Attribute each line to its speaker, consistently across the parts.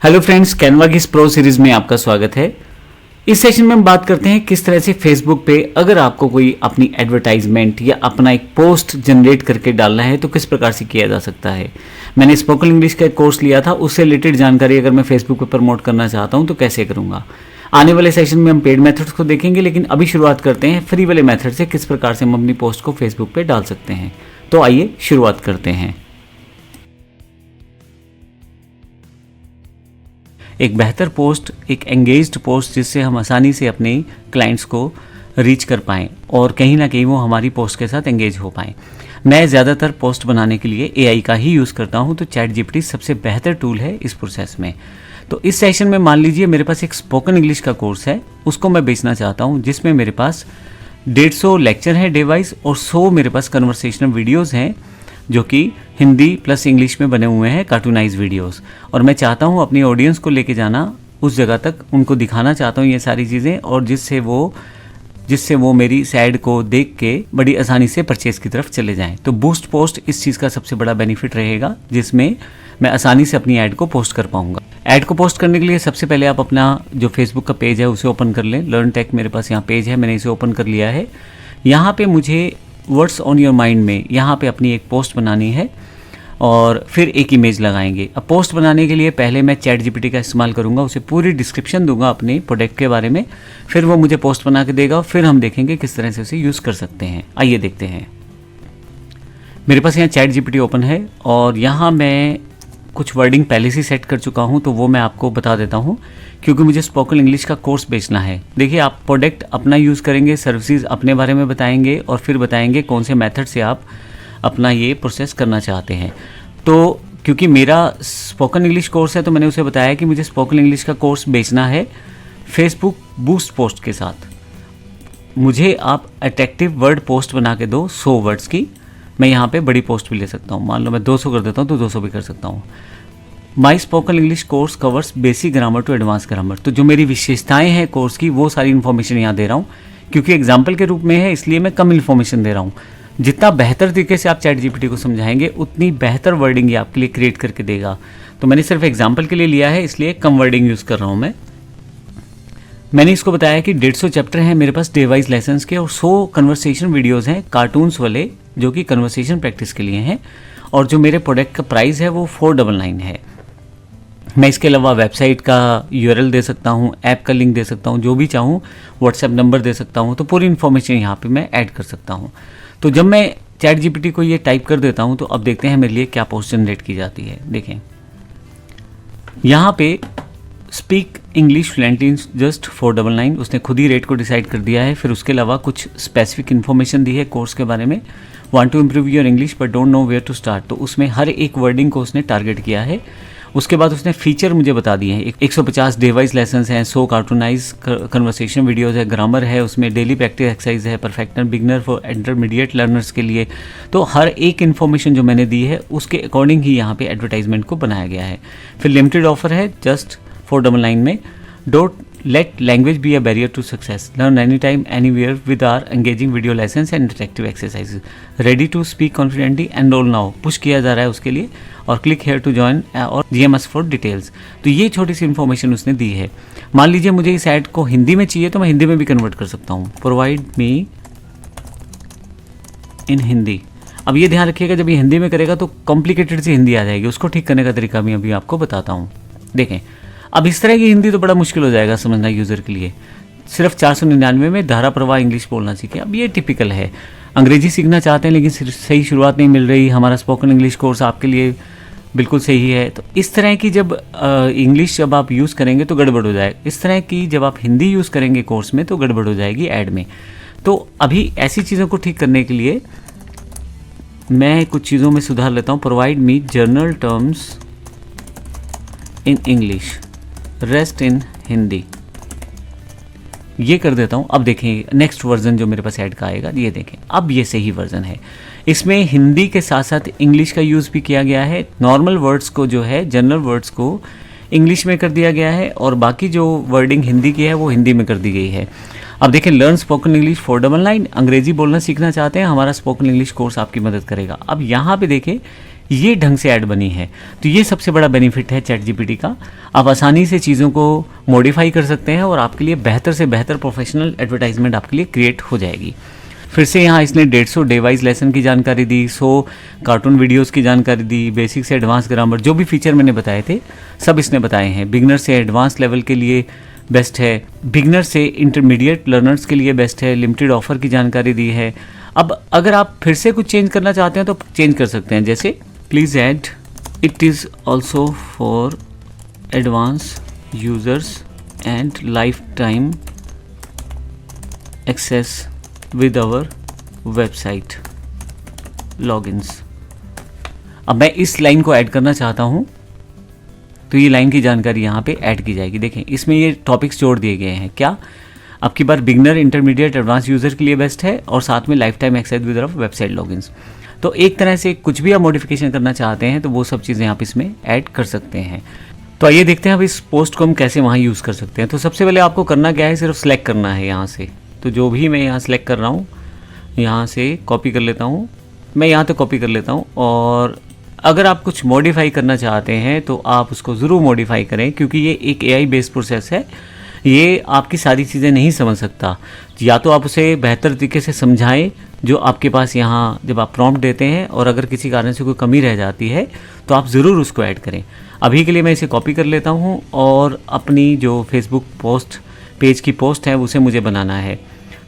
Speaker 1: Hello friends, Canva की इस pro series में आपका स्वागत है। इस सेशन में हम बात करते हैं किस तरह से फेसबुक पे अगर आपको कोई अपनी एडवर्टाइजमेंट या अपना एक पोस्ट जनरेट करके डालना है तो किस प्रकार से किया जा सकता है। मैंने स्पोकन इंग्लिश का एक कोर्स लिया था, उससे रिलेटेड जानकारी अगर मैं फेसबुक पे प्रमोट करना चाहता हूँ तो कैसे करूँगा। आने वाले सेशन में हम पेड मेथड्स को देखेंगे, लेकिन अभी शुरुआत करते हैं फ्री वाले मेथड से, किस प्रकार से हम अपनी पोस्ट को फेसबुक पे डाल सकते हैं। तो आइए शुरुआत करते हैं। एक बेहतर पोस्ट, एक एंगेज्ड पोस्ट जिससे हम आसानी से अपने क्लाइंट्स को रीच कर पाएँ और कहीं ना कहीं वो हमारी पोस्ट के साथ एंगेज हो पाएँ। मैं ज़्यादातर पोस्ट बनाने के लिए एआई का ही यूज़ करता हूँ, तो चैट जीपीटी सबसे बेहतर टूल है इस प्रोसेस में। तो इस सेशन में मान लीजिए मेरे पास एक स्पोकन इंग्लिश का कोर्स है, उसको मैं बेचना चाहता हूँ, जिसमें मेरे पास 150 लेक्चर है डे वाइज और 100 मेरे पास कन्वर्सेशनल वीडियोज़ हैं जो कि हिंदी प्लस इंग्लिश में बने हुए हैं, कार्टूनाइज वीडियोस। और मैं चाहता हूँ अपनी ऑडियंस को लेके जाना उस जगह तक, उनको दिखाना चाहता हूँ ये सारी चीज़ें, और जिससे वो मेरी इस ऐड को देख के बड़ी आसानी से परचेज़ की तरफ चले जाएं। तो बूस्ट पोस्ट इस चीज़ का सबसे बड़ा बेनिफिट रहेगा, जिसमें मैं आसानी से अपनी ऐड को पोस्ट कर पाऊँगा। ऐड को पोस्ट करने के लिए सबसे पहले आप अपना जो फेसबुक का पेज है उसे ओपन कर लें। लर्न टेक मेरे पास यहाँ पेज है, मैंने इसे ओपन कर लिया है। यहाँ पे मुझे वर्ड्स ऑन योर माइंड में यहाँ पे अपनी एक पोस्ट बनानी है और फिर एक इमेज लगाएंगे। अब पोस्ट बनाने के लिए पहले मैं चैट जीपीटी का इस्तेमाल करूँगा, उसे पूरी डिस्क्रिप्शन दूंगा अपने प्रोडक्ट के बारे में, फिर वो मुझे पोस्ट बना के देगा और फिर हम देखेंगे किस तरह से उसे यूज़ कर सकते हैं। आइए देखते हैं। मेरे पास यहाँ चैट जीपीटी ओपन है और यहाँ मैं कुछ वर्डिंग पहले से सेट कर चुका हूँ, तो वो मैं आपको बता देता हूँ क्योंकि मुझे स्पोकन इंग्लिश का कोर्स बेचना है। देखिए, आप प्रोडक्ट अपना यूज़ करेंगे, सर्विसेज अपने बारे में बताएंगे और फिर बताएंगे कौन से मेथड से आप अपना ये प्रोसेस करना चाहते हैं। तो क्योंकि मेरा स्पोकन इंग्लिश कोर्स है तो मैंने उसे बताया कि मुझे स्पोकन इंग्लिश का कोर्स बेचना है फेसबुक बूस्ट पोस्ट के साथ। मुझे आप अट्रैक्टिव वर्ड पोस्ट बना के दो 100 वर्ड्स की। मैं यहाँ पे बड़ी पोस्ट भी ले सकता हूँ, मान लो मैं 200 कर देता हूँ तो 200 भी कर सकता हूँ। My spoken English course covers basic grammar to advance grammar. तो जो मेरी विशेषताएं हैं कोर्स की, वो सारी इन्फॉर्मेशन यहाँ दे रहा हूँ। क्योंकि एग्जाम्पल के रूप में है इसलिए मैं कम इन्फॉर्मेशन दे रहा हूँ। जितना बेहतर तरीके से आप चैट जीपीटी को समझाएंगे उतनी बेहतर वर्डिंग ये आपके लिए क्रिएट करके देगा। तो मैंने सिर्फ एग्जाम्पल के लिए लिया है, इसलिए कम वर्डिंग यूज़ कर रहा हूँ। मैंने इसको बताया कि 150 चैप्टर हैं मेरे पास डे वाइज लेसन्स के और 100 कन्वर्सेशन वीडियोज़ हैं कार्टून्स वाले, जो कि कन्वर्सेशन प्रैक्टिस के लिए हैं। और जो मेरे प्रोडक्ट का प्राइस है वो 499 है। मैं इसके अलावा वेबसाइट का यूआरएल दे सकता हूँ, ऐप का लिंक दे सकता हूँ, जो भी चाहूँ, व्हाट्सएप नंबर दे सकता हूँ। तो पूरी इन्फॉर्मेशन यहाँ पे मैं ऐड कर सकता हूँ। तो जब मैं चैट जीपीटी को ये टाइप कर देता हूँ तो अब देखते हैं मेरे लिए क्या पोस्ट जनरेट की जाती है। देखें, यहाँ पे speak English fluently in just 499, उसने खुद ही रेट को डिसाइड कर दिया है। फिर उसके अलावा कुछ स्पेसिफिक इन्फॉर्मेशन दी है कोर्स के बारे में। Want to improve your English but don't know where to start, तो उसमें हर एक वर्डिंग को उसने टारगेट किया है। उसके बाद उसने फीचर मुझे बता दिए हैं। 150 डे वाइज लेसन्स हैं, 100 कार्टूनाइज कन्वर्सेशन वीडियोस है, ग्रामर है, उसमें डेली प्रैक्टिस एक्सरसाइज है, परफेक्टर, बिगनर, फॉर इंटरमीडिएट लर्नर्स के लिए। तो हर एक इन्फॉर्मेशन जो मैंने दी है उसके अकॉर्डिंग ही यहाँ पे एडवर्टाइजमेंट को बनाया गया है। फिर लिमिटेड ऑफर है जस्ट 499 में। Don't let language be a barrier to success, learn any time anywhere with our engaging video lessons and interactive exercise, ready to speak confidently, enroll now, push किया जा रहा है उसके लिए, और क्लिक हेयर टू ज्वाइन और GMS for details. तो ये छोटी सी इन्फॉर्मेशन उसने दी है। मान लीजिए मुझे इस ऐड को हिंदी में चाहिए तो मैं हिंदी में भी कन्वर्ट कर सकता हूँ। प्रोवाइड मी इन हिंदी। अब ये ध्यान रखिएगा, जब ये हिंदी में करेगा तो कॉम्प्लिकेटेड सी हिंदी आ जाएगी, उसको ठीक करने का तरीका भी अभी आपको बताता हूँ। देखें, अब इस तरह की हिंदी तो बड़ा मुश्किल हो जाएगा समझना यूज़र के लिए। सिर्फ 499 में धारा प्रवाह इंग्लिश बोलना सीखे। अब ये टिपिकल है, अंग्रेजी सीखना चाहते हैं लेकिन सही शुरुआत नहीं मिल रही। हमारा स्पोकन इंग्लिश कोर्स आपके लिए बिल्कुल सही है। तो इस तरह की जब इंग्लिश जब आप यूज़ करेंगे तो गड़बड़ हो जाएगा, इस तरह की जब आप हिंदी यूज़ करेंगे कोर्स में तो गड़बड़ हो जाएगी ऐड में। तो अभी ऐसी चीज़ों को ठीक करने के लिए मैं कुछ चीज़ों में सुधार लेता हूँ। Provide me general terms in English, rest in Hindi, ये कर देता हूँ। अब देखें नेक्स्ट वर्जन जो मेरे पास ऐड का आएगा, ये देखें, अब ये सही वर्जन है। इसमें हिंदी के साथ साथ इंग्लिश का यूज़ भी किया गया है। नॉर्मल वर्ड्स को जो है, जनरल वर्ड्स को इंग्लिश में कर दिया गया है और बाकी जो वर्डिंग हिंदी की है वो हिंदी में कर दी गई है। अब देखें, लर्न स्पोकन इंग्लिश 499, अंग्रेजी बोलना सीखना चाहते हैं, हमारा स्पोकन इंग्लिश कोर्स आपकी मदद करेगा। अब यहाँ पे देखें ये ढंग से ऐड बनी है। तो ये सबसे बड़ा बेनिफिट है चैट जीपीटी का। आप आसानी से चीज़ों को मॉडिफाई कर सकते हैं और आपके लिए बेहतर से बेहतर प्रोफेशनल एडवर्टाइजमेंट आपके लिए क्रिएट हो जाएगी। फिर से यहाँ इसने 150 डे वाइज लेसन की जानकारी दी, 100 कार्टून वीडियोस की जानकारी दी, बेसिक से एडवांस ग्रामर, जो भी फीचर मैंने बताए थे सब इसने बताए हैं। बिगनर से एडवांस लेवल के लिए बेस्ट है, बिगनर से इंटरमीडिएट लर्नर्स के लिए बेस्ट है, लिमिटेड ऑफर की जानकारी दी है। अब अगर आप फिर से कुछ चेंज करना चाहते हैं तो चेंज कर सकते हैं, जैसे please add it is also for advance users and lifetime access with our website logins. अब मैं इस लाइन को ऐड करना चाहता हूँ तो ये लाइन की जानकारी यहाँ पे ऐड की जाएगी। देखें इसमें ये टॉपिक्स जोड़ दिए गए हैं। क्या आपकी बार बिगनर, इंटरमीडिएट, एडवांस यूज़र के लिए बेस्ट है और साथ में lifetime access with our website logins. तो एक तरह से कुछ भी आप मॉडिफिकेशन करना चाहते हैं तो वो सब चीज़ें आप इसमें ऐड कर सकते हैं। तो आइए देखते हैं अब इस पोस्ट को हम कैसे वहाँ यूज़ कर सकते हैं। तो सबसे पहले आपको करना क्या है, सिर्फ सेलेक्ट करना है यहाँ से। तो जो भी मैं यहाँ सेलेक्ट कर रहा हूँ यहाँ से कॉपी कर लेता हूँ, मैं यहाँ तो कॉपी कर लेता हूँ। और अगर आप कुछ मॉडिफाई करना चाहते हैं तो आप उसको ज़रूर मॉडिफाई करें, क्योंकि ये एक एआई बेस्ड प्रोसेस है, ये आपकी सारी चीज़ें नहीं समझ सकता। या तो आप उसे बेहतर तरीके से समझाएं जो आपके पास यहाँ जब आप प्रॉम्प्ट देते हैं, और अगर किसी कारण से कोई कमी रह जाती है तो आप ज़रूर उसको ऐड करें। अभी के लिए मैं इसे कॉपी कर लेता हूँ और अपनी जो फेसबुक पोस्ट पेज की पोस्ट है उसे मुझे बनाना है।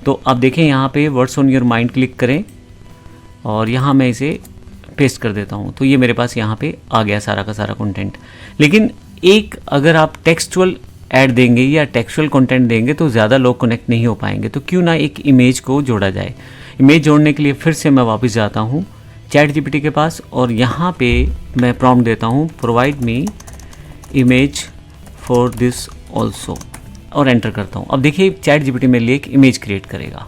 Speaker 1: तो आप देखें यहाँ पे words on your mind click करें और यहाँ मैं इसे पेस्ट कर देता हूँ। तो ये मेरे पास यहाँ पे आ गया सारा का सारा कंटेंट। लेकिन एक अगर आप टेक्सचुअल ऐड देंगे या टेक्सचुअल कंटेंट देंगे तो ज़्यादा लोग कनेक्ट नहीं हो पाएंगे। तो क्यों ना एक इमेज को जोड़ा जाए। इमेज जोड़ने के लिए फिर से मैं वापस जाता हूँ चैट जीपीटी के पास और यहाँ पे मैं प्रॉम्प्ट देता हूँ provide me image for this also और एंटर करता हूँ। अब देखिए चैट जीपीटी मेरे लिए एक इमेज क्रिएट करेगा।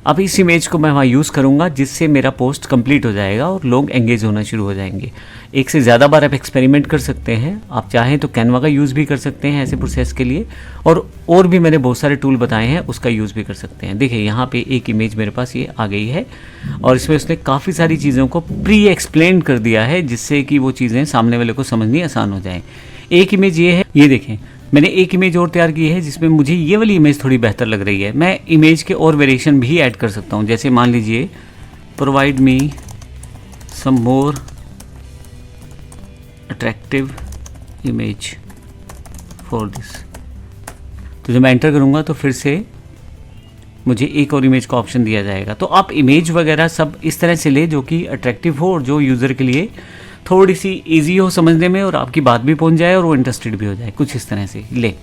Speaker 1: अब इस इमेज को मैं वहाँ यूज़ करूँगा जिससे मेरा पोस्ट कंप्लीट हो जाएगा और लोग एंगेज होना शुरू हो जाएंगे। एक से ज़्यादा बार आप एक्सपेरिमेंट कर सकते हैं। आप चाहें तो कैनवा का यूज़ भी कर सकते हैं ऐसे प्रोसेस के लिए, और भी मैंने बहुत सारे टूल बताए हैं उसका यूज़ भी कर सकते हैं। देखिए यहाँ पे एक इमेज मेरे पास ये आ गई है और इसमें उसने काफ़ी सारी चीज़ों को प्री एक्सप्लेन कर दिया है जिससे कि वो चीज़ें सामने वाले को समझनी आसान हो जाए। एक इमेज ये है, ये देखें मैंने एक इमेज और तैयार की है जिसमें मुझे ये वाली इमेज थोड़ी बेहतर लग रही है। मैं इमेज के और वेरिएशन भी ऐड कर सकता हूँ, जैसे मान लीजिए provide me some more attractive image for this. तो जब मैं एंटर करूँगा तो फिर से मुझे एक और इमेज का ऑप्शन दिया जाएगा। तो आप इमेज वगैरह सब इस तरह से ले जो कि अट्रैक्टिव हो और जो यूज़र के लिए थोड़ी सी इजी हो समझने में और आपकी बात भी पहुंच जाए और वो इंटरेस्टेड भी हो जाए, कुछ इस तरह से ले।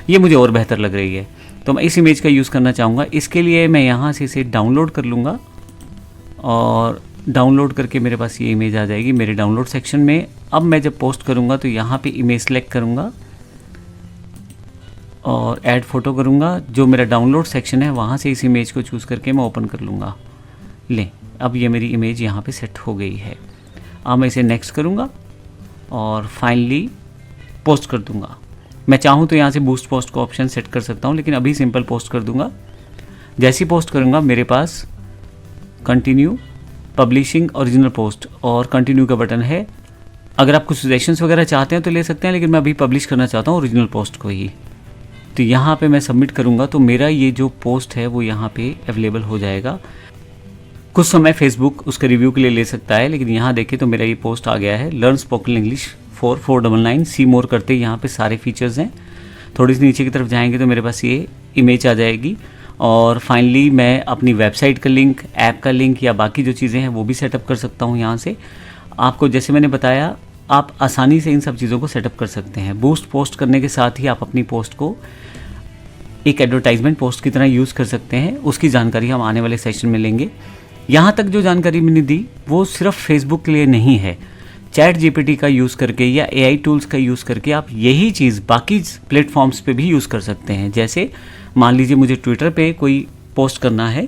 Speaker 1: ये मुझे और बेहतर लग रही है तो मैं इस इमेज का यूज़ करना चाहूँगा। इसके लिए मैं यहाँ से इसे डाउनलोड कर लूँगा और डाउनलोड करके मेरे पास ये इमेज आ जाएगी मेरे डाउनलोड सेक्शन में। अब मैं जब पोस्ट करूँगा तो यहाँ पे इमेज सेलेक्ट करूँगा और ऐड फोटो करूँगा। जो मेरा डाउनलोड सेक्शन है वहाँ से इस इमेज को चूज़ करके मैं ओपन कर लूँगा। ले, अब ये मेरी इमेज यहाँ पे सेट हो गई है। अब मैं इसे नेक्स्ट करूँगा और फाइनली पोस्ट कर दूँगा। मैं चाहूँ तो यहाँ से बूस्ट पोस्ट का ऑप्शन सेट कर सकता हूँ, लेकिन अभी सिंपल पोस्ट कर दूँगा। जैसे ही पोस्ट करूँगा मेरे पास कंटिन्यू पब्लिशिंग ओरिजिनल पोस्ट और कंटिन्यू का बटन है। अगर आप कुछ सजेशंस वगैरह चाहते हैं तो ले सकते हैं, लेकिन मैं अभी पब्लिश करना चाहता हूँ ओरिजिनल पोस्ट को ही। तो यहाँ पे मैं सबमिट करूँगा तो मेरा ये जो पोस्ट है वो यहाँ पे अवेलेबल हो जाएगा। कुछ समय फेसबुक उसके रिव्यू के लिए ले सकता है, लेकिन यहाँ देखें तो मेरा ये पोस्ट आ गया है लर्न स्पोकन इंग्लिश फॉर 499 सी मोर करते ही यहाँ पे सारे फीचर्स हैं। थोड़ी सी नीचे की तरफ जाएंगे तो मेरे पास ये इमेज आ जाएगी और फाइनली मैं अपनी वेबसाइट का लिंक, ऐप का लिंक या बाकी जो चीज़ें हैं वो भी सेटअप कर सकता हूँ। यहाँ से आपको जैसे मैंने बताया आप आसानी से इन सब चीज़ों को सेटअप कर सकते हैं। बूस्ट पोस्ट करने के साथ ही आप अपनी पोस्ट को एक एडवर्टाइजमेंट पोस्ट की तरह यूज़ कर सकते हैं। उसकी जानकारी हम आने वाले सेशन में लेंगे। यहाँ तक जो जानकारी मैंने दी वो सिर्फ फेसबुक के लिए नहीं है। चैट जीपीटी का यूज़ करके या एआई टूल्स का यूज़ करके आप यही चीज़ बाकी प्लेटफॉर्म्स पे भी यूज़ कर सकते हैं। जैसे मान लीजिए मुझे ट्विटर पे कोई पोस्ट करना है,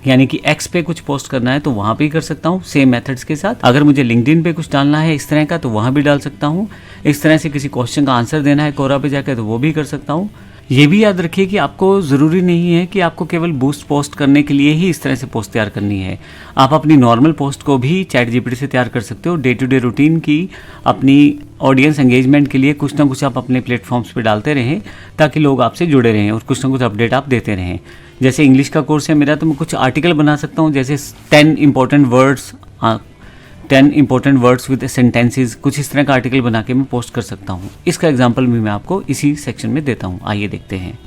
Speaker 1: यानी कि एक्स पे कुछ पोस्ट करना है तो वहाँ पे ही कर सकता हूँ सेम मेथड्स के साथ। अगर मुझे लिंक्डइन पे कुछ डालना है इस तरह का तो वहाँ भी डाल सकता हूँ। इस तरह से किसी क्वेश्चन का आंसर देना है कोरा पे जाकर तो वो भी कर सकता हूँ। ये भी याद रखिए कि आपको ज़रूरी नहीं है कि आपको केवल बूस्ट पोस्ट करने के लिए ही इस तरह से पोस्ट तैयार करनी है। आप अपनी नॉर्मल पोस्ट को भी चैट जीपीटी से तैयार कर सकते हो। डे टू डे रूटीन की अपनी ऑडियंस एंगेजमेंट के लिए कुछ ना कुछ आप अपने प्लेटफॉर्म्स पे डालते रहें ताकि लोग आपसे जुड़े रहें और कुछ ना कुछ अपडेट आप देते रहें। जैसे इंग्लिश का कोर्स है मेरा, तो मैं कुछ आर्टिकल बना सकता हूँ, जैसे 10 इंपॉर्टेंट वर्ड्स विद सेंटेंसेस, कुछ इस तरह का आर्टिकल बना के मैं पोस्ट कर सकता हूँ। इसका एग्जांपल भी मैं आपको इसी सेक्शन में देता हूँ। आइए देखते हैं।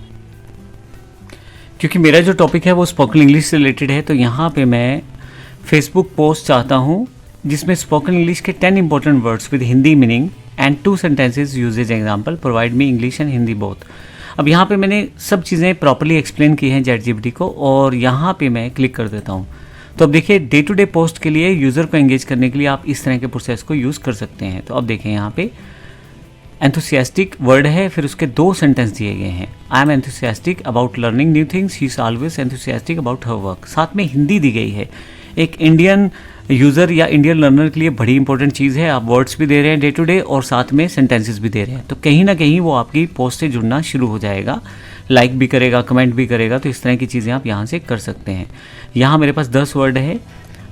Speaker 1: क्योंकि मेरा जो टॉपिक है वो स्पोकन इंग्लिश से रिलेटेड है, तो यहाँ पे मैं फेसबुक पोस्ट चाहता हूँ जिसमें स्पोकन इंग्लिश के 10 important words with Hindi meaning and 2 sentences usages example provide me English and Hindi both. अब यहाँ पे मैंने सब चीज़ें प्रॉपरली एक्सप्लेन की हैं चैट जीपीटी को, और यहाँ पे मैं क्लिक कर देता हूँ। तो अब देखिए, डे टू डे पोस्ट के लिए यूज़र को एंगेज करने के लिए आप इस तरह के प्रोसेस को यूज़ कर सकते हैं। तो अब देखें, यहाँ पे एंथुसियास्टिक वर्ड है, फिर उसके 2 सेंटेंस दिए गए हैं। I am enthusiastic about learning new things, he is always enthusiastic about her work. साथ में हिंदी दी गई है। एक इंडियन यूज़र या इंडियन लर्नर के लिए बड़ी इंपॉर्टेंट चीज़ है। आप वर्ड्स भी दे रहे हैं डे टू डे और साथ में सेंटेंसेस भी दे रहे हैं, तो कहीं ना कहीं वो आपकी पोस्ट से जुड़ना शुरू हो जाएगा, लाइक भी करेगा, कमेंट भी करेगा। तो इस तरह की चीज़ें आप यहाँ से कर सकते हैं। यहाँ मेरे पास 10 वर्ड है,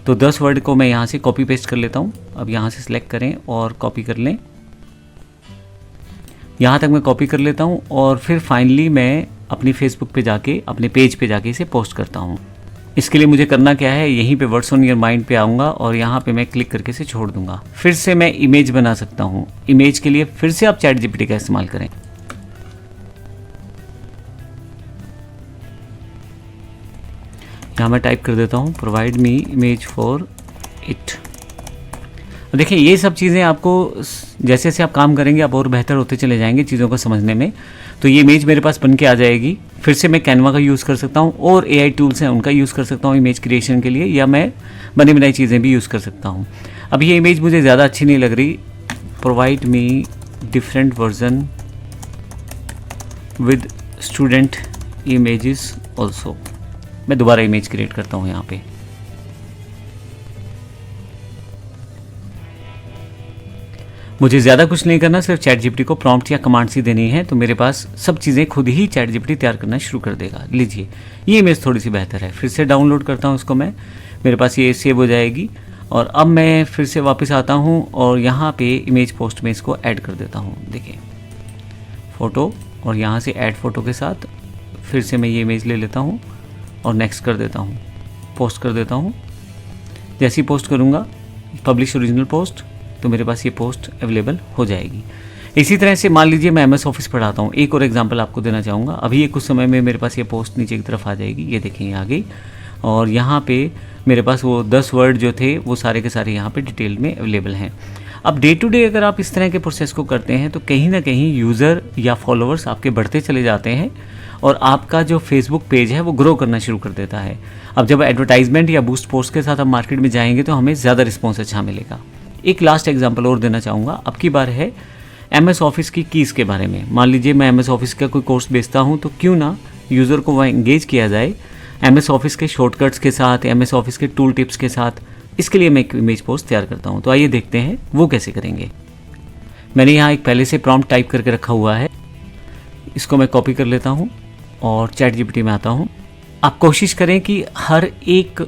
Speaker 1: तो 10 वर्ड को मैं यहाँ से कॉपी पेस्ट कर लेता हूँ। अब यहाँ से सिलेक्ट करें और कॉपी कर लें। यहाँ तक मैं कॉपी कर लेता हूँ और फिर फाइनली मैं अपनी फेसबुक पे जाके, अपने पेज पे जाके इसे पोस्ट करता हूँ। इसके लिए मुझे करना क्या है, यहीं पे वर्ड्स ऑन योर माइंड पे आऊँगा और यहाँ पे मैं क्लिक करके इसे छोड़ दूंगा। फिर से मैं इमेज बना सकता हूँ। इमेज के लिए फिर से आप चैट जीपीटी का इस्तेमाल करें। यहाँ मैं टाइप कर देता हूँ provide me image for it. देखिए, ये सब चीज़ें आपको जैसे जैसे आप काम करेंगे आप और बेहतर होते चले जाएंगे चीज़ों को समझने में। तो ये इमेज मेरे पास बन के आ जाएगी। फिर से मैं कैनवा का यूज़ कर सकता हूँ और AI टूल्स हैं उनका यूज़ कर सकता हूँ इमेज क्रिएशन के लिए, या मैं बनी बनाई चीज़ें भी यूज़ कर सकता हूँ। अब ये इमेज मुझे ज़्यादा अच्छी नहीं लग रही। Provide me different version with student images also. मैं दोबारा इमेज क्रिएट करता हूँ यहाँ पे। मुझे ज़्यादा कुछ नहीं करना, सिर्फ चैट जीपीटी को प्रॉम्प्ट या कमांड्स ही देनी है, तो मेरे पास सब चीज़ें खुद ही चैट जीपीटी तैयार करना शुरू कर देगा। लीजिए, ये इमेज थोड़ी सी बेहतर है। फिर से डाउनलोड करता हूँ इसको मैं, मेरे पास ये सेव हो जाएगी। और अब मैं फिर से वापस आता हूँ और यहाँ पे इमेज पोस्ट में इसको ऐड कर देता हूँ। देखिए, फ़ोटो, और यहाँ से ऐड फ़ोटो के साथ फिर से मैं ये इमेज ले लेता हूँ और नेक्स्ट कर देता हूँ, पोस्ट कर देता हूँ। जैसे ही पोस्ट करूँगा पब्लिश ओरिजिनल पोस्ट, तो मेरे पास ये पोस्ट अवेलेबल हो जाएगी। इसी तरह से मान लीजिए मैं MS ऑफिस पढ़ाता हूँ। एक और एग्जांपल आपको देना चाहूँगा। अभी ये कुछ समय में मेरे पास ये पोस्ट नीचे की तरफ आ जाएगी। ये देखें, ये आ गई और यहाँ पे मेरे पास वो 10 वर्ड जो थे वो सारे के सारे यहाँ पे डिटेल में अवेलेबल हैं। अब डे टू डे अगर आप इस तरह के प्रोसेस को करते हैं तो कहीं ना कहीं यूज़र या फॉलोअर्स आपके बढ़ते चले जाते हैं और आपका जो फेसबुक पेज है वो ग्रो करना शुरू कर देता है। अब जब एडवर्टाइजमेंट या बूस्ट पोस्ट के साथ आप मार्केट में जाएंगे तो हमें ज़्यादा रिस्पॉन्स अच्छा मिलेगा। एक लास्ट एग्जांपल और देना चाहूँगा। अब की बार है MS ऑफिस की कीज़ के बारे में। मान लीजिए मैं MS ऑफिस का कोई कोर्स बेचता हूँ, तो क्यों ना यूज़र को वह एंगेज किया जाए MS ऑफिस के शॉर्टकट्स के साथ, MS ऑफिस के टूल टिप्स के साथ। इसके लिए मैं एक इमेज पोस्ट तैयार करता हूँ। तो आइए देखते हैं वो कैसे करेंगे। मैंने यहाँ एक पहले से प्रॉम्प्ट टाइप करके रखा हुआ है, इसको मैं कॉपी कर लेता हूँ और चैट जीपीटी में आता हूँ। आप कोशिश करें कि हर एक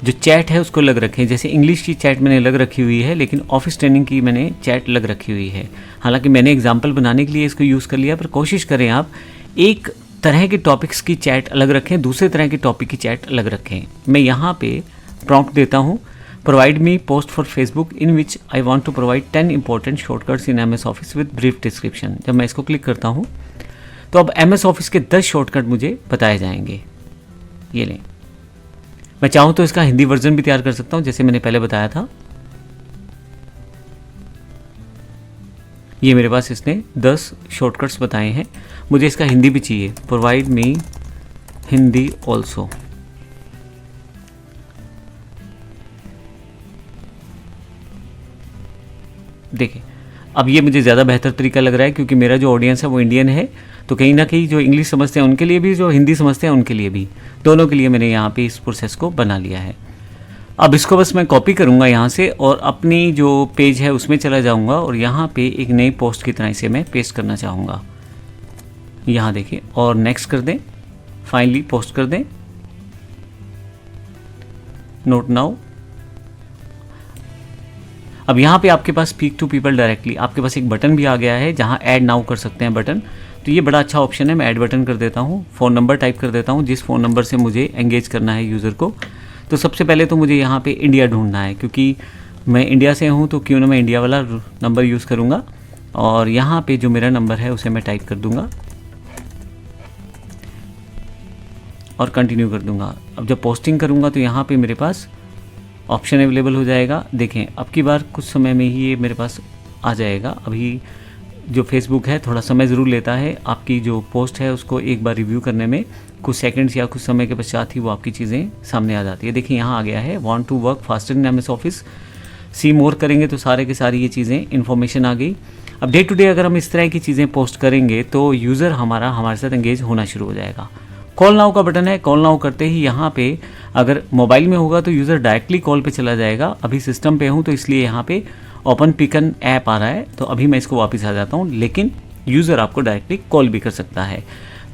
Speaker 1: जो चैट है उसको अलग रखें। जैसे इंग्लिश की चैट मैंने अलग रखी हुई है, लेकिन ऑफिस ट्रेनिंग की मैंने चैट अलग रखी हुई है। हालांकि मैंने एग्जांपल बनाने के लिए इसको यूज़ कर लिया, पर कोशिश करें आप एक तरह के टॉपिक्स की चैट अलग रखें, दूसरे तरह के टॉपिक की चैट अलग रखें। मैं यहाँ पे प्रॉम्प्ट देता हूँ provide me post for Facebook in which I want to provide 10 important shortcuts in MS office with brief description. जब मैं इसको क्लिक करता हूँ तो अब MS ऑफिस के 10 शॉर्टकट मुझे बताए जाएंगे। ये लें, मैं चाहूँ तो इसका हिंदी वर्जन भी तैयार कर सकता हूँ, जैसे मैंने पहले बताया था। ये मेरे पास इसने 10 शॉर्टकट्स बताए हैं। मुझे इसका हिंदी भी चाहिए। Provide me Hindi also. देखिए, अब ये मुझे ज़्यादा बेहतर तरीका लग रहा है, क्योंकि मेरा जो ऑडियंस है वो इंडियन है, तो कहीं ना कहीं जो इंग्लिश समझते हैं उनके लिए भी, जो हिंदी समझते हैं उनके लिए भी, दोनों के लिए मैंने यहाँ पे इस प्रोसेस को बना लिया है। अब इसको बस मैं कॉपी करूँगा यहाँ से और अपनी जो पेज है उसमें चला जाऊँगा और यहाँ पे एक नई पोस्ट की तरह इसे मैं पेस्ट करना चाहूँगा। यहाँ देखिए, और नेक्स्ट कर दें, फाइनली पोस्ट कर दें, नोट नाउ। अब यहाँ पे आपके पास स्पीक टू पीपल डायरेक्टली, आपके पास एक बटन भी आ गया है जहाँ ऐड नाउ कर सकते हैं बटन। तो ये बड़ा अच्छा ऑप्शन है। मैं ऐड बटन कर देता हूँ, फ़ोन नंबर टाइप कर देता हूँ जिस फ़ोन नंबर से मुझे एंगेज करना है यूज़र को। तो सबसे पहले तो मुझे यहाँ पे इंडिया ढूंढना है, क्योंकि मैं इंडिया से हूँ तो क्यों ना मैं इंडिया वाला नंबर यूज़ करूँगा। और यहाँ पे जो मेरा नंबर है उसे मैं टाइप कर दूँगा और कंटिन्यू कर दूँगा। अब जब पोस्टिंग करूँगा तो यहाँ पे मेरे पास ऑप्शन अवेलेबल हो जाएगा। देखें, अब की बार कुछ समय में ही ये मेरे पास आ जाएगा। अभी जो फेसबुक है थोड़ा समय ज़रूर लेता है, आपकी जो पोस्ट है उसको एक बार रिव्यू करने में कुछ सेकंड्स या कुछ समय के पश्चात ही वो आपकी चीज़ें सामने आ जाती है। देखिए यहाँ आ गया है, want to work faster in MS office, see more करेंगे तो सारे के सारी ये चीज़ें इन्फॉर्मेशन आ गई। अब डे टू डे अगर हम इस तरह की चीज़ें पोस्ट करेंगे तो यूज़र हमारे साथ एंगेज होना शुरू हो जाएगा। कॉल नाउ का बटन है, कॉल नाउ करते ही यहाँ पे अगर मोबाइल में होगा तो यूज़र डायरेक्टली कॉल पे चला जाएगा। अभी सिस्टम पे हूँ तो इसलिए यहाँ पे ओपन पिकन ऐप आ रहा है, तो अभी मैं इसको वापस आ जाता हूँ, लेकिन यूज़र आपको डायरेक्टली कॉल भी कर सकता है।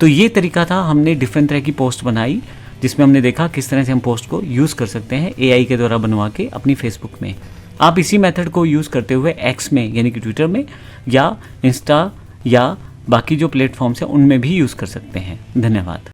Speaker 1: तो ये तरीका था, हमने डिफरेंट तरह की पोस्ट बनाई जिसमें हमने देखा किस तरह से हम पोस्ट को यूज़ कर सकते हैं AI के द्वारा बनवा के अपनी फेसबुक में। आप इसी मेथड को यूज़ करते हुए एक्स में यानी कि ट्विटर में या इंस्टा या बाकी जो प्लेटफॉर्म्स हैं उनमें भी यूज़ कर सकते हैं। धन्यवाद।